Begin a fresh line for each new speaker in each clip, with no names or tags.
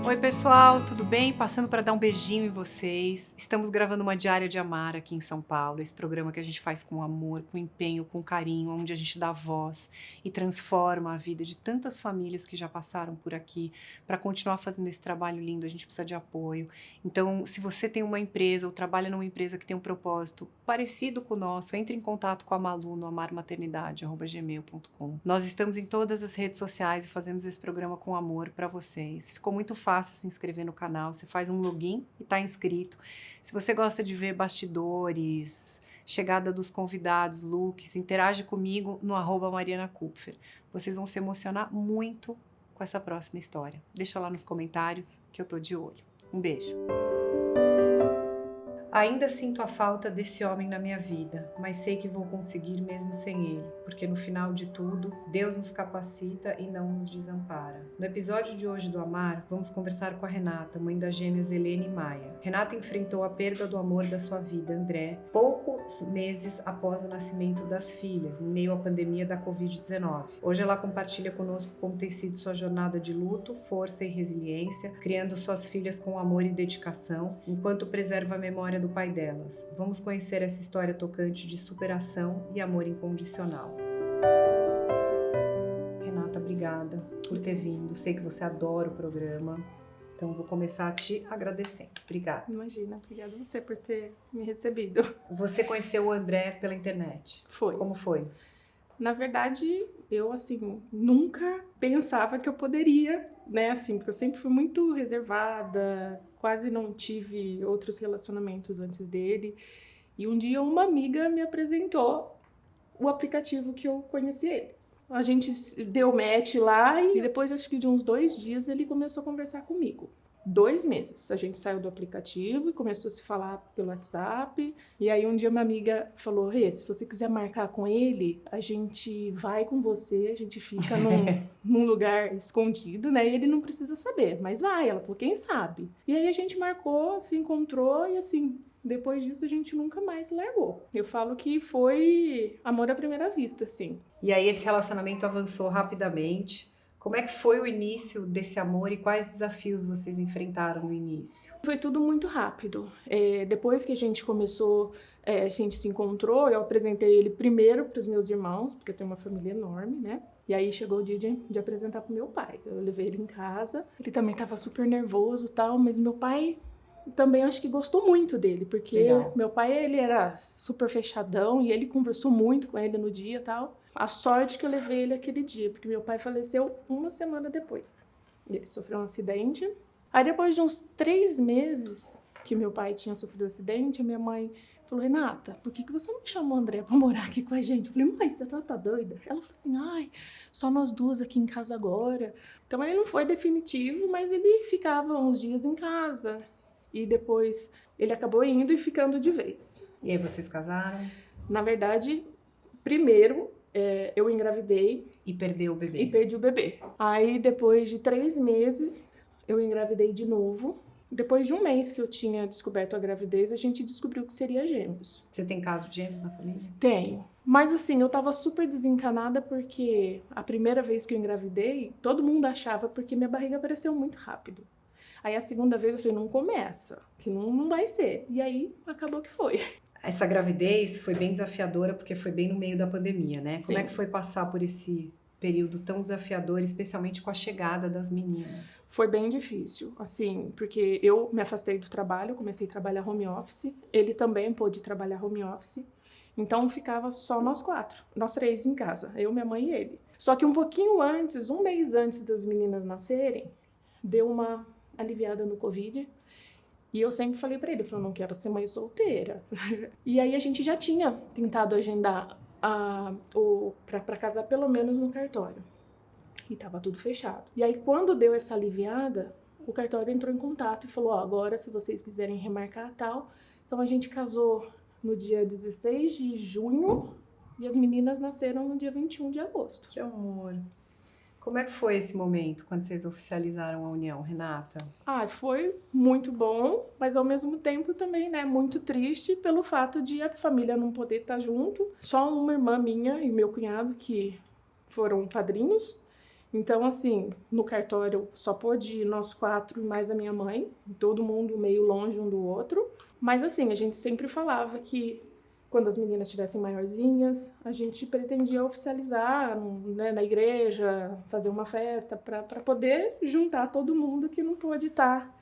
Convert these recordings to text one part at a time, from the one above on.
Oi pessoal, tudo bem? Passando para dar um beijinho em vocês. Estamos gravando uma Diária de Amar aqui em São Paulo, esse programa que a gente faz com amor, com empenho, com carinho, onde a gente dá voz e transforma a vida de tantas famílias que já passaram por aqui. Para continuar fazendo esse trabalho lindo, a gente precisa de apoio. Então, se você tem uma empresa ou trabalha numa empresa que tem um propósito parecido com o nosso, entre em contato com a Malu no amarmaternidade@gmail.com. Nós estamos em todas as redes sociais e fazemos esse programa com amor para vocês. Ficou muito fácil se inscrever no canal, você faz um login e está inscrito. Se você gosta de ver bastidores, chegada dos convidados, looks, interage comigo no @marianakupfer. Vocês vão se emocionar muito com essa próxima história. Deixa lá nos comentários que eu tô de olho. Um beijo. Ainda sinto a falta desse homem na minha vida, mas sei que vou conseguir mesmo sem ele, porque no final de tudo, Deus nos capacita e não nos desampara. No episódio de hoje do Amar, vamos conversar com a Renata, mãe das gêmeas Helene e Maia. Renata enfrentou a perda do amor da sua vida, André, poucos meses após o nascimento das filhas, em meio à pandemia da Covid-19. Hoje ela compartilha conosco como tem sido sua jornada de luto, força e resiliência, criando suas filhas com amor e dedicação, enquanto preserva a memória do pai delas. Vamos conhecer essa história tocante de superação e amor incondicional. Renata, obrigada por ter vindo. Sei que você adora o programa, então vou começar te agradecendo. Obrigada.
Imagina, obrigada a você por ter me recebido.
Você conheceu o André pela internet?
Foi.
Como foi?
Na verdade, eu, nunca pensava que eu poderia, né, porque eu sempre fui muito reservada, quase não tive outros relacionamentos antes dele. E um dia uma amiga me apresentou o aplicativo que eu conheci ele. A gente deu match lá e depois, acho que de uns 2 dias, ele começou a conversar comigo. 2 meses. A gente saiu do aplicativo e começou a se falar pelo WhatsApp. E aí um dia uma amiga falou, Rê, se você quiser marcar com ele, a gente vai com você, a gente fica num lugar escondido, né? E ele não precisa saber, mas vai. Ela falou, quem sabe? E aí a gente marcou, se encontrou e depois disso a gente nunca mais largou. Eu falo que foi amor à primeira vista, assim.
E aí esse relacionamento avançou rapidamente. Como é que foi o início desse amor e quais desafios vocês enfrentaram no início?
Foi tudo muito rápido. Depois que a gente começou, a gente se encontrou, eu apresentei ele primeiro para os meus irmãos, porque eu tenho uma família enorme, né? E aí chegou o dia de apresentar para o meu pai. Eu levei ele em casa, ele também estava super nervoso e tal, mas meu pai também acho que gostou muito dele, porque
Legal.
Meu pai, ele era super fechadão e ele conversou muito com ele no dia e tal. A sorte que eu levei ele aquele dia, porque meu pai faleceu 1 semana depois. Ele sofreu um acidente. Aí depois de uns 3 meses que meu pai tinha sofrido um acidente, a minha mãe falou, Renata, por que você não chamou o André pra morar aqui com a gente? Eu falei, mãe, você tá doida? Ela falou assim, ai, só nós duas aqui em casa agora. Então ele não foi definitivo, mas ele ficava uns dias em casa. E depois ele acabou indo e ficando de vez.
E aí vocês casaram?
Na verdade, primeiro eu engravidei.
E perdeu o bebê?
E perdi o bebê. Aí depois de 3 meses eu engravidei de novo. Depois de 1 mês que eu tinha descoberto a gravidez, a gente descobriu que seria gêmeos.
Você tem caso de gêmeos na família?
Tenho. Mas eu tava super desencanada porque a primeira vez que eu engravidei, todo mundo achava porque minha barriga apareceu muito rápido. Aí a segunda vez eu falei, não começa, que não vai ser. E aí acabou que foi.
Essa gravidez foi bem desafiadora porque foi bem no meio da pandemia, né?
Sim.
Como é que foi passar por esse período tão desafiador, especialmente com a chegada das meninas?
Foi bem difícil, porque eu me afastei do trabalho, comecei a trabalhar home office. Ele também pôde trabalhar home office. Então ficava só nós 4, nós 3 em casa, eu, minha mãe e ele. Só que um pouquinho antes, 1 mês antes das meninas nascerem, deu uma aliviada no Covid. E eu sempre falei pra ele, eu não quero ser mãe solteira. E aí a gente já tinha tentado agendar pra casar pelo menos no cartório. E tava tudo fechado. E aí quando deu essa aliviada, o cartório entrou em contato e falou, agora se vocês quiserem remarcar tal. Então a gente casou no dia 16 de junho e as meninas nasceram no dia 21 de agosto.
Que amor! Como é que foi esse momento, quando vocês oficializaram a união, Renata?
Foi muito bom, mas ao mesmo tempo também, né, muito triste pelo fato de a família não poder estar junto. Só uma irmã minha e meu cunhado que foram padrinhos. Então, assim, no cartório só pôde ir nós 4 e mais a minha mãe, todo mundo meio longe um do outro. Mas, assim, a gente sempre falava que quando as meninas estivessem maiorzinhas, a gente pretendia oficializar, né, na igreja, fazer uma festa para poder juntar todo mundo que não pôde estar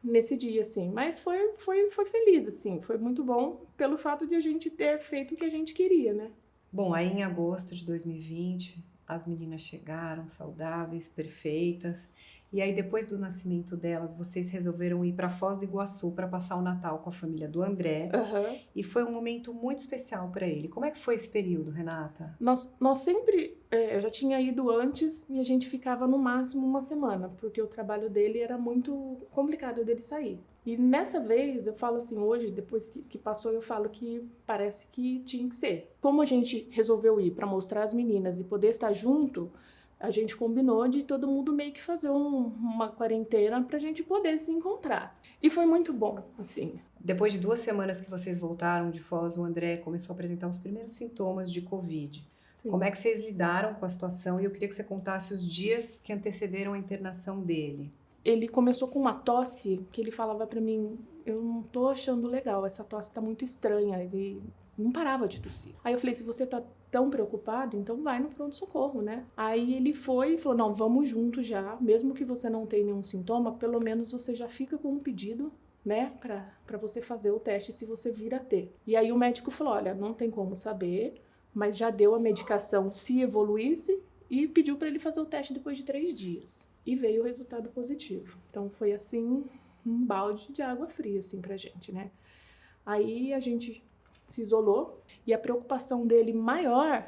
nesse dia, assim. Mas foi feliz, assim, foi muito bom pelo fato de a gente ter feito o que a gente queria, né?
Bom, aí em agosto de 2020, as meninas chegaram saudáveis, perfeitas. E aí depois do nascimento delas, vocês resolveram ir para Foz do Iguaçu para passar o Natal com a família do André.
Uhum.
E foi um momento muito especial para ele. Como é que foi esse período, Renata?
Nós sempre, eu já tinha ido antes e a gente ficava no máximo uma semana, porque o trabalho dele era muito complicado dele sair. E nessa vez, eu falo assim, hoje, depois que passou, eu falo que parece que tinha que ser. Como a gente resolveu ir para mostrar as meninas e poder estar junto, a gente combinou de todo mundo meio que fazer uma quarentena pra gente poder se encontrar. E foi muito bom, assim.
Depois de 2 semanas que vocês voltaram de Foz, o André começou a apresentar os primeiros sintomas de Covid.
Sim.
Como é que vocês lidaram com a situação? E eu queria que você contasse os dias que antecederam a internação dele.
Ele começou com uma tosse que ele falava pra mim, eu não tô achando legal, essa tosse tá muito estranha. Ele não parava de tossir. Aí eu falei, se você tá tão preocupado, então vai no pronto-socorro, né? Aí ele foi e falou, não, vamos junto já, mesmo que você não tenha nenhum sintoma, pelo menos você já fica com um pedido, né, pra você fazer o teste se você vir a ter. E aí o médico falou, olha, não tem como saber, mas já deu a medicação se evoluísse e pediu pra ele fazer o teste depois de 3 dias. E veio o resultado positivo. Então foi assim, um balde de água fria, assim, pra gente, né? Aí a gente se isolou e a preocupação dele maior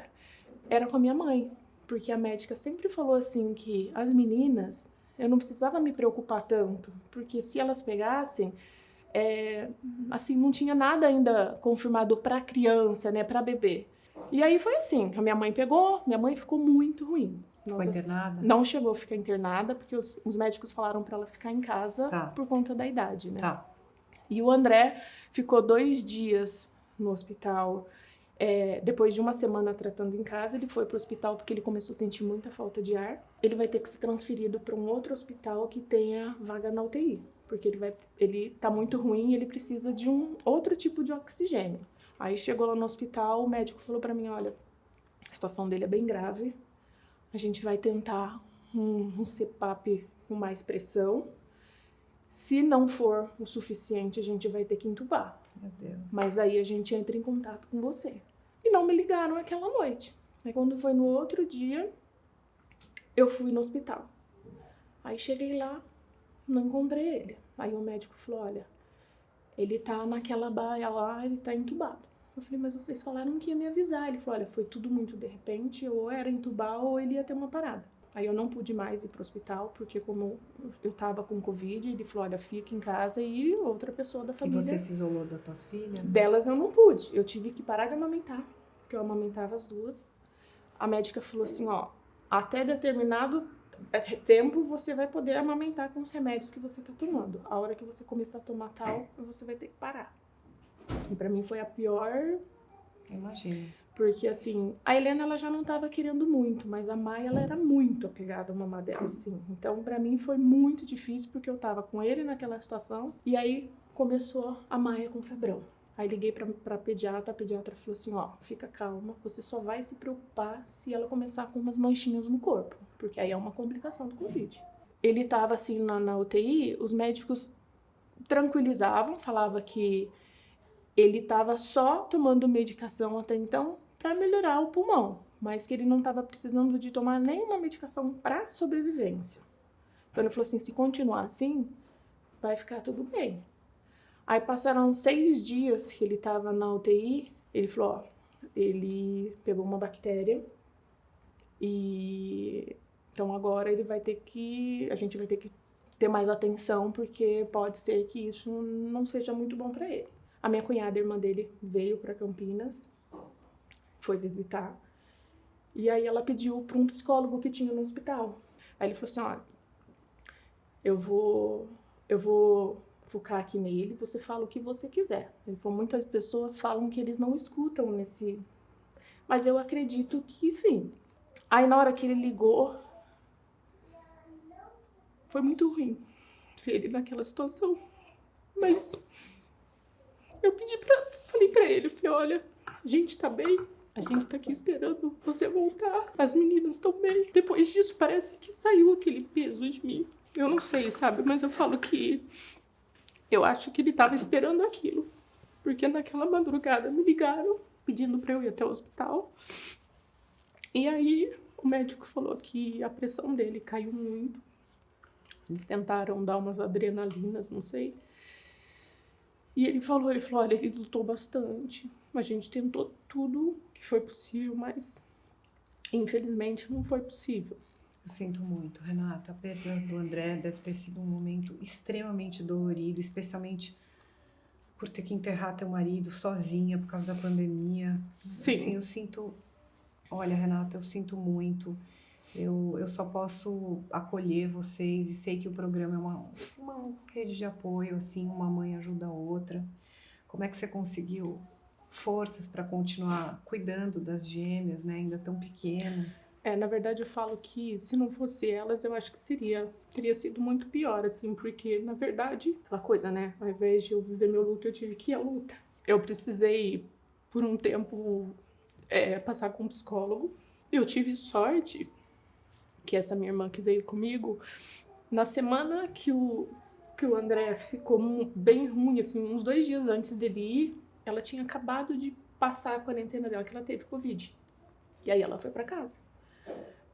era com a minha mãe, porque a médica sempre falou assim que as meninas, eu não precisava me preocupar tanto, porque se elas pegassem, assim, não tinha nada ainda confirmado pra criança, né, pra bebê. E aí foi assim, a minha mãe pegou, minha mãe ficou muito ruim.
Ficou internada?
Não chegou a ficar internada, porque os médicos falaram pra ela ficar em casa por conta da idade, né?
Tá.
E o André ficou 2 dias no hospital. Depois de uma semana tratando em casa, ele foi pro hospital porque ele começou a sentir muita falta de ar. Ele vai ter que ser transferido para um outro hospital que tenha vaga na UTI, porque ele tá muito ruim e ele precisa de um outro tipo de oxigênio. Aí chegou lá no hospital, o médico falou para mim, olha, a situação dele é bem grave, a gente vai tentar um CPAP com mais pressão. Se não for o suficiente, a gente vai ter que entubar.
Meu Deus.
Mas aí a gente entra em contato com você. E não me ligaram aquela noite. Aí quando foi no outro dia, eu fui no hospital. Aí cheguei lá, não encontrei ele. Aí o médico falou, olha, ele tá naquela baia lá, ele tá entubado. Eu falei, mas vocês falaram que ia me avisar. Ele falou, olha, foi tudo muito de repente, ou era entubar ou ele ia ter uma parada. Aí eu não pude mais ir pro hospital, porque como eu tava com Covid, ele falou, olha, fica em casa e outra pessoa da família...
E você se isolou das tuas filhas?
Delas eu não pude. Eu tive que parar de amamentar, porque eu amamentava as 2. A médica falou assim, ó, até determinado tempo você vai poder amamentar com os remédios que você tá tomando. A hora que você começar a tomar tal, você vai ter que parar. E pra mim foi a pior...
Imagino.
Porque, assim, a Helena, ela já não tava querendo muito, mas a Maia, ela era muito apegada à mamãe dela, assim. Então, pra mim, foi muito difícil, porque eu tava com ele naquela situação. E aí, começou a Maia com febrão. Aí, liguei pra pediatra, a pediatra falou assim, ó, fica calma, você só vai se preocupar se ela começar com umas manchinhas no corpo, porque aí é uma complicação do Covid. Ele tava, assim, na UTI, os médicos tranquilizavam, falava que ele estava só tomando medicação até então para melhorar o pulmão, mas que ele não estava precisando de tomar nenhuma medicação para sobrevivência. Então ele falou assim, se continuar assim, vai ficar tudo bem. Aí passaram 6 dias que ele estava na UTI, ele falou, ó, ele pegou uma bactéria e então agora ele vai ter que, a gente vai ter que ter mais atenção, porque pode ser que isso não seja muito bom para ele. A minha cunhada, a irmã dele, veio para Campinas, foi visitar, e aí ela pediu para um psicólogo que tinha no hospital. Aí ele falou assim, olha, eu vou focar aqui nele, você fala o que você quiser. Ele falou, muitas pessoas falam que eles não escutam nesse... Mas eu acredito que sim. Aí na hora que ele ligou, foi muito ruim ver ele naquela situação. Mas eu falei pra ele, falei, olha, a gente tá bem, a gente tá aqui esperando você voltar, as meninas estão bem. Depois disso, parece que saiu aquele peso de mim. Eu não sei, sabe, mas eu falo que eu acho que ele tava esperando aquilo. Porque naquela madrugada me ligaram pedindo pra eu ir até o hospital. E aí o médico falou que a pressão dele caiu muito. Eles tentaram dar umas adrenalinas, não sei. E ele falou, olha, ele lutou bastante. A gente tentou tudo que foi possível, mas infelizmente não foi possível.
Eu sinto muito, Renata. A perda do André deve ter sido um momento extremamente dolorido, especialmente por ter que enterrar teu marido sozinha por causa da pandemia.
Sim.
Assim, eu sinto... Olha, Renata, eu sinto muito. Eu só posso acolher vocês e sei que o programa é uma rede de apoio, assim, uma mãe ajuda a outra. Como é que você conseguiu forças para continuar cuidando das gêmeas, né, ainda tão pequenas?
Na verdade eu falo que se não fosse elas, eu acho que teria sido muito pior, assim, porque na verdade, aquela coisa, né, ao invés de eu viver meu luto, eu tive que ir à luta. Eu precisei, por um tempo, passar com um psicólogo. Eu tive sorte que essa minha irmã que veio comigo, na semana que o André ficou bem ruim, assim, uns 2 dias antes dele ir, ela tinha acabado de passar a quarentena dela, que ela teve Covid. E aí ela foi pra casa.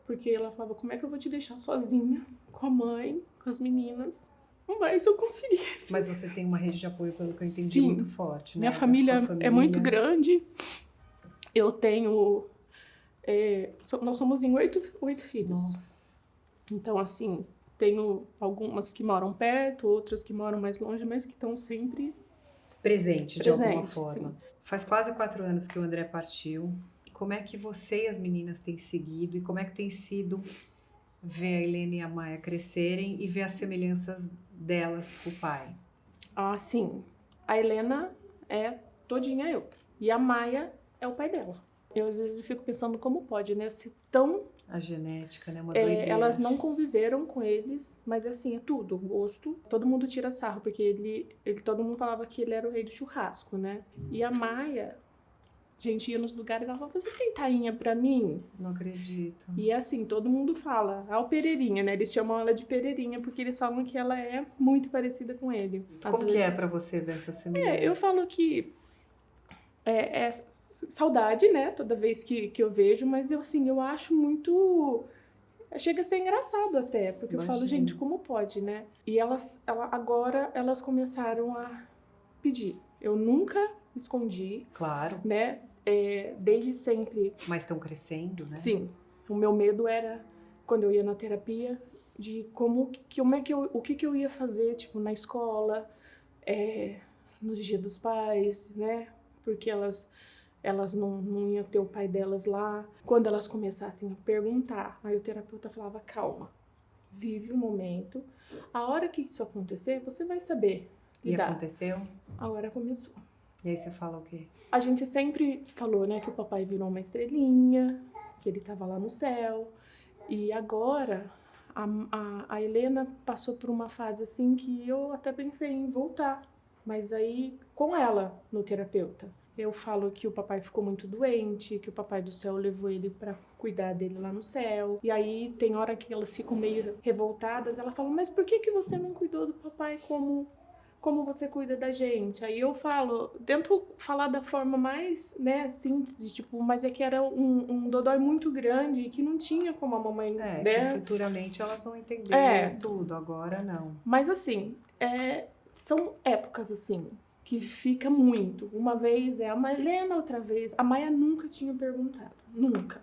Porque ela falava, como é que eu vou te deixar sozinha, com a mãe, com as meninas? Não vai se eu conseguir. Assim.
Mas você tem uma rede de apoio, pelo que eu entendi,
Sim.
muito forte, né?
Minha família é muito grande. Eu tenho... nós somos em 8 filhos.
Nossa.
Então, assim, tenho algumas que moram perto, outras que moram mais longe, mas que estão sempre...
Presente, de alguma forma.
Sim.
Faz quase 4 anos que o André partiu. Como é que você e as meninas têm seguido? E como é que tem sido ver a Helena e a Maia crescerem e ver as semelhanças delas com o pai?
Ah, sim. A Helena é todinha eu. E a Maia é o pai dela. Eu, às vezes, fico pensando como pode, né? Se tão...
A genética, né? Uma doideira.
Elas não conviveram com eles, mas assim, é tudo. Gosto. Todo mundo tira sarro, porque todo mundo falava que ele era o rei do churrasco, né? E a Maia, a gente ia nos lugares e ela falava, você tem tainha pra mim?
Não acredito.
E assim, todo mundo fala, a Pereirinha, né? Eles chamam ela de Pereirinha, porque eles falam que ela é muito parecida com ele.
Como que é pra você ver essa semelhança?
Eu falo que é saudade, né? Toda vez que eu vejo, mas eu acho muito... Chega a ser engraçado até, porque
Imagina.
Eu falo, gente, como pode, né? E agora elas começaram a pedir. Eu nunca escondi.
Claro.
Né? Desde sempre.
Mas estão crescendo, né?
Sim. O meu medo era, quando eu ia na terapia, de o que eu ia fazer, tipo, na escola, no Dia dos Pais, né? Porque elas não iam ter o pai delas lá. Quando elas começassem a perguntar, aí o terapeuta falava, calma, vive o momento. A hora que isso acontecer, você vai saber lidar.
E aconteceu?
Agora começou.
E aí você fala o quê?
A gente sempre falou, né, que o papai virou uma estrelinha, que ele tava lá no céu. E agora, a Helena passou por uma fase assim que eu até pensei em voltar. Mas aí, com ela, no terapeuta. Eu falo que o papai ficou muito doente, que o papai do céu levou ele pra cuidar dele lá no céu. E aí, tem hora que elas ficam meio revoltadas. Ela fala, mas por que você não cuidou do papai como você cuida da gente? Aí eu tento falar da forma mais, né, simples, tipo, mas é que era um dodói muito grande que não tinha como a mamãe, né?
Que futuramente elas vão entender tudo, agora não.
Mas assim, são épocas assim, que fica muito. Uma vez é a Helena, outra vez. A Maia nunca tinha perguntado, nunca.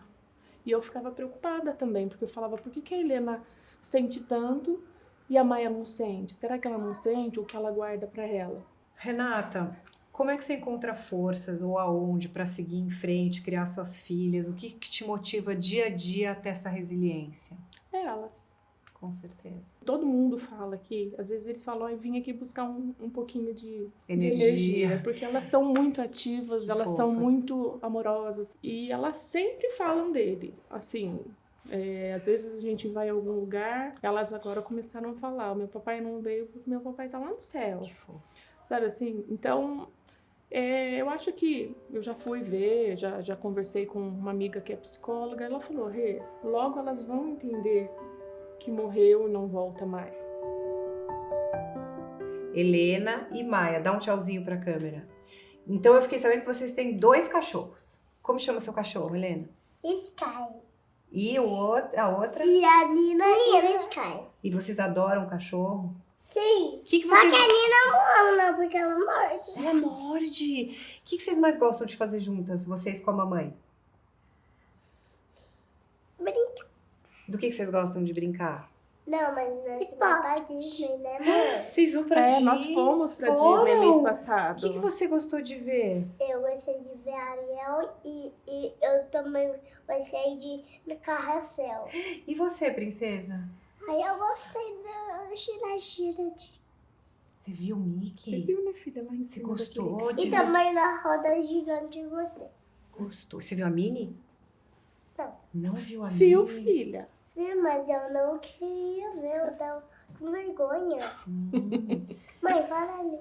E eu ficava preocupada também, porque eu falava, por que a Helena sente tanto e a Maia não sente? Será que ela não sente ou que ela guarda pra ela?
Renata, como é que você encontra forças ou aonde para seguir em frente, criar suas filhas? O que te motiva dia a dia até essa resiliência?
Elas.
Com certeza.
Todo mundo fala que, às vezes eles falam, vim aqui buscar um pouquinho de energia, porque elas são muito ativas, elas são muito amorosas e elas sempre falam dele, assim, Às vezes a gente vai em algum lugar, elas agora começaram a falar, o meu papai não veio porque meu papai tá lá no céu.
Que fofo.
Sabe assim? Então, eu acho que eu já fui ver, já conversei com uma amiga que é psicóloga, ela falou, Rê, logo elas vão entender que morreu e não volta mais.
Helena e Maia, dá um tchauzinho pra câmera. Então eu fiquei sabendo que vocês têm 2 cachorros. Como chama seu cachorro, Helena?
Sky.
E a outra?
E a Nina e Sky.
E vocês adoram cachorro?
Sim.
O que
Só
vocês...
que a Nina não ama, porque ela morde.
Ela morde! O que vocês mais gostam de fazer juntas, vocês com a mamãe?
Brinca.
Do que vocês gostam de brincar?
Não, mas nós vamos pra Disney, né, mãe?
Vocês vão pra Disney?
Nós fomos pra
Foram?
Disney mês passado.
O que você gostou de ver?
Eu gostei de ver a Ariel e eu também gostei de ir no carrossel.
E você, princesa?
Aí eu gostei da gira.
Você viu o
Você
Mickey?
viu, minha filha, lá em
Você
cima?
gostou de
E
ver?
também na roda gigante eu gostei.
Gostou. Você viu a Minnie?
Não.
Não viu a
Viu,
Minnie?
filha?
Viu, mas eu não queria ver, eu tava com vergonha. Mãe, fala ali.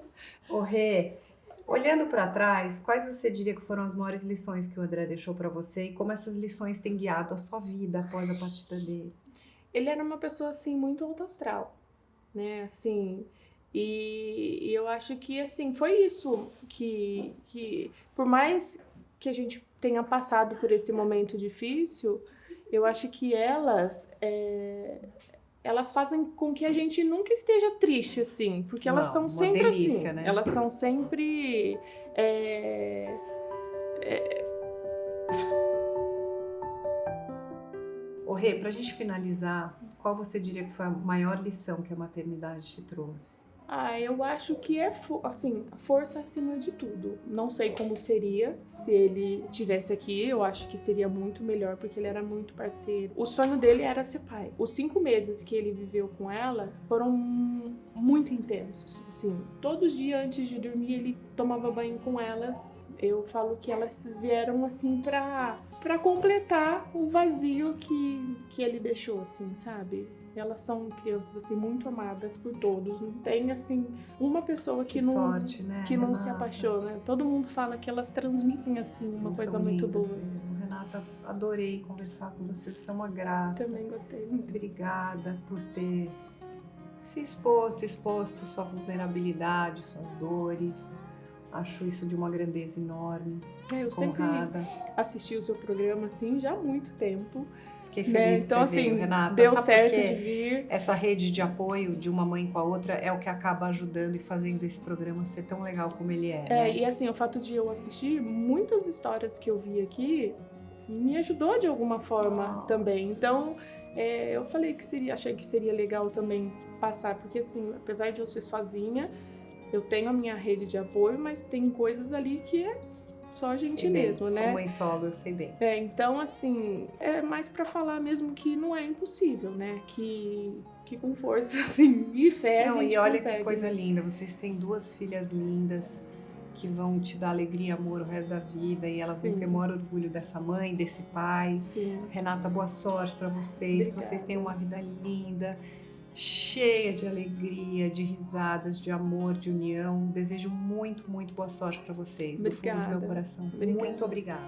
Ô, Rê, olhando pra trás, quais você diria que foram as maiores lições que o André deixou pra você e como essas lições têm guiado a sua vida após a partida dele?
Ele era uma pessoa, assim, muito alto astral, né, assim, e eu acho que, assim, foi isso que por mais que a gente tenha passado por esse momento difícil, eu acho que elas fazem com que a gente nunca esteja triste, assim, porque elas
Não,
estão
uma
sempre
delícia,
assim,
né?
elas são sempre...
Ô, Rê, pra gente finalizar, qual você diria que foi a maior lição que a maternidade te trouxe?
Eu acho que assim, força acima de tudo. Não sei como seria se ele tivesse aqui, eu acho que seria muito melhor, porque ele era muito parceiro. O sonho dele era ser pai. Os 5 meses que ele viveu com ela foram muito intensos, assim. Todo dia antes de dormir ele tomava banho com elas. Eu falo que elas vieram, assim, pra completar o vazio que ele deixou, assim, sabe? Elas são crianças, assim, muito amadas por todos. Não tem, assim, uma pessoa que não,
sorte, né,
que não se
Renata?
apaixona. Todo mundo fala que elas transmitem, assim, uma
Não
coisa
são
muito
lindas
boa.
mesmo. Renata, adorei conversar com você, você é uma graça.
Também gostei muito.
Obrigada por ter se exposto sua vulnerabilidade, suas dores. Acho isso de uma grandeza enorme.
Eu sempre
Honrada.
assisti o seu programa, assim, já há muito tempo.
Fiquei feliz de
Então,
você veio,
assim,
Renata.
deu
Sabe
certo
por quê?
de vir.
Essa rede de apoio de uma mãe com a outra é o que acaba ajudando e fazendo esse programa ser tão legal como ele é. Né?
E assim, o fato de eu assistir, muitas histórias que eu vi aqui me ajudou de alguma forma também. Então, eu falei que achei que seria legal também passar, porque assim, apesar de eu ser sozinha, eu tenho a minha rede de apoio, mas tem coisas ali que é só a gente mesmo, né?
Sou mãe solo, eu sei bem.
Então, assim, é mais pra falar mesmo que não é impossível, né? Que com força, assim, e fé a gente
E olha
consegue,
que coisa
né?
linda, vocês têm 2 filhas lindas que vão te dar alegria e amor o resto da vida e elas vão
Sim.
ter o maior orgulho dessa mãe, desse pai.
Sim.
Renata, boa sorte pra vocês, que
Obrigada.
vocês tenham uma vida linda, cheia de alegria, de risadas, de amor, de união. Desejo muito, muito boa sorte pra vocês, do fundo do meu
Obrigada.
coração.
Obrigada.
Muito obrigada.